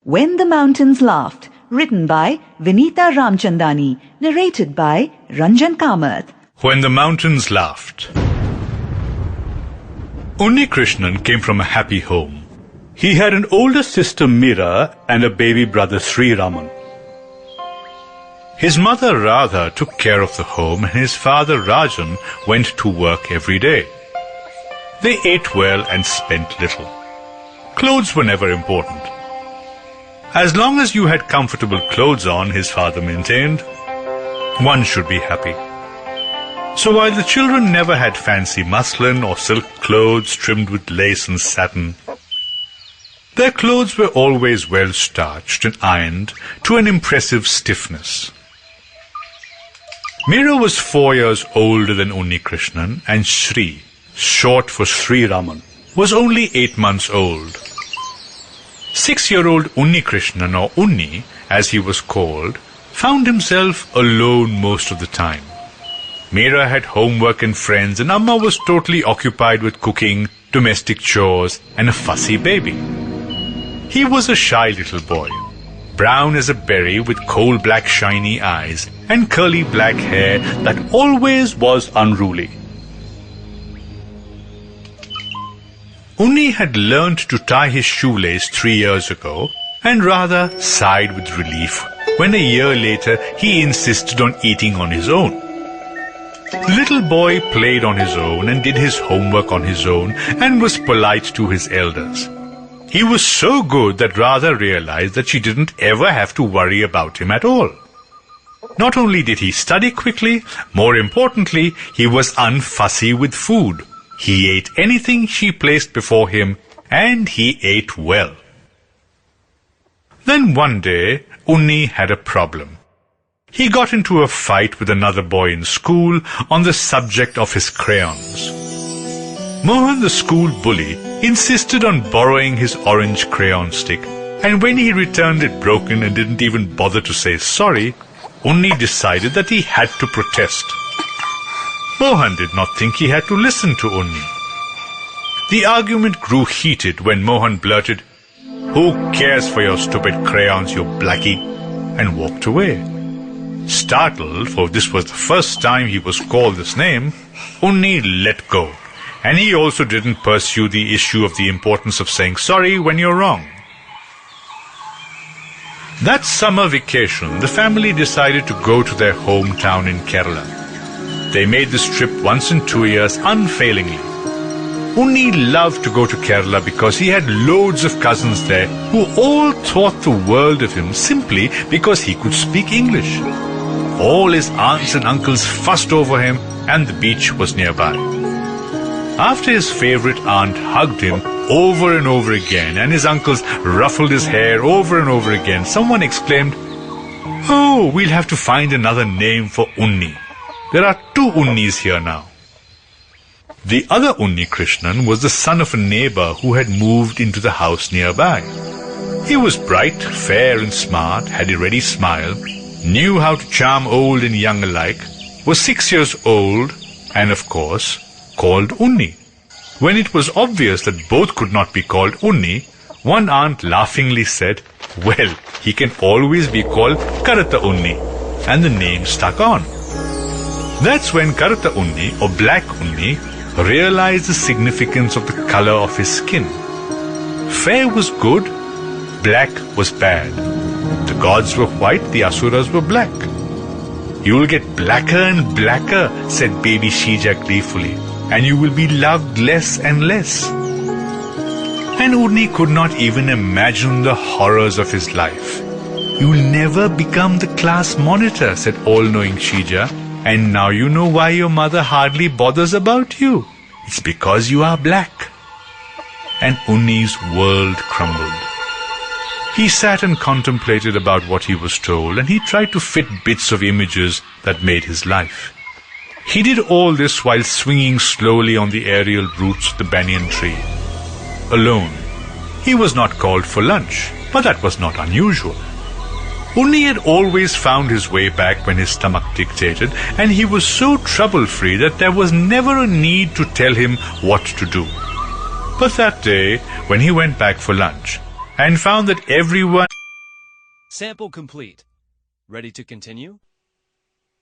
When the Mountains Laughed, written by Vinitha Ramchandani, narrated by Ranjan Kamath. When the Mountains Laughed. Unnikrishnan came from a happy home. He had an older sister Meera and a baby brother Sri Raman. His mother Radha took care of the home and his father Ranjan went to work every day. They ate well and spent little. Clothes were never important. As long as you had comfortable clothes on, his father maintained, one should be happy. So while the children never had fancy muslin or silk clothes trimmed with lace and satin, their clothes were always well starched and ironed to an impressive stiffness. Meera was 4 years older than Unnikrishnan, and Sri, short for Sri Raman, was only 8 months old. 6-year-old Unnikrishnan, or Unni, as he was called, found himself alone most of the time. Meera had homework and friends, and Amma was totally occupied with cooking, domestic chores, and a fussy baby. He was a shy little boy, brown as a berry with coal-black shiny eyes and curly black hair that always was unruly. Unni had learned to tie his shoelace 3 years ago and rather sighed with relief when a year later he insisted on eating on his own. The little boy played on his own and did his homework on his own and was polite to his elders. He was so good that Radha realized that she didn't ever have to worry about him at all. Not only did he study quickly, more importantly, he was unfussy with food. He ate anything she placed before him, and he ate well. Then one day, Unni had a problem. He got into a fight with another boy in school on the subject of his crayons. Mohan, the school bully, insisted on borrowing his orange crayon stick, and when he returned it broken and didn't even bother to say sorry, Unni decided that he had to protest. Mohan did not think he had to listen to Unni. The argument grew heated when Mohan blurted, "Who cares for your stupid crayons, you blackie?" and walked away. Startled, for this was the first time he was called this name, Unni let go, and he also didn't pursue the issue of the importance of saying sorry when you're wrong. That summer vacation, the family decided to go to their hometown in Kerala. They made this trip once in 2 years unfailingly. Unni loved to go to Kerala because he had loads of cousins there who all thought the world of him simply because he could speak English. All his aunts and uncles fussed over him, and the beach was nearby. After his favorite aunt hugged him over and over again and his uncles ruffled his hair over and over again, someone exclaimed, "Oh, we'll have to find another name for Unni. There are 2 Unnis here now." The other Unnikrishnan was the son of a neighbor who had moved into the house nearby. He was bright, fair and smart, had a ready smile, knew how to charm old and young alike, was 6 years old, and of course, called Unni. When it was obvious that both could not be called Unni, one aunt laughingly said, "Well, he can always be called Karata Unni," and the name stuck on. That's when Karata Unni, or Black Unni, realized the significance of the color of his skin. Fair was good, black was bad. The gods were white, the asuras were black. "You'll get blacker and blacker," said baby Shija gleefully, "and you will be loved less and less." And Unni could not even imagine the horrors of his life. "You'll never become the class monitor," said all-knowing Shija, "and now you know why your mother hardly bothers about you. It's because you are black." And Unni's world crumbled. He sat and contemplated about what he was told, and he tried to fit bits of images that made his life. He did all this while swinging slowly on the aerial roots of the banyan tree. Alone. He was not called for lunch, but that was not unusual. Unni had always found his way back when his stomach dictated, and he was so trouble-free that there was never a need to tell him what to do. But that day, when he went back for lunch, and found that everyone... Sample complete. Ready to continue?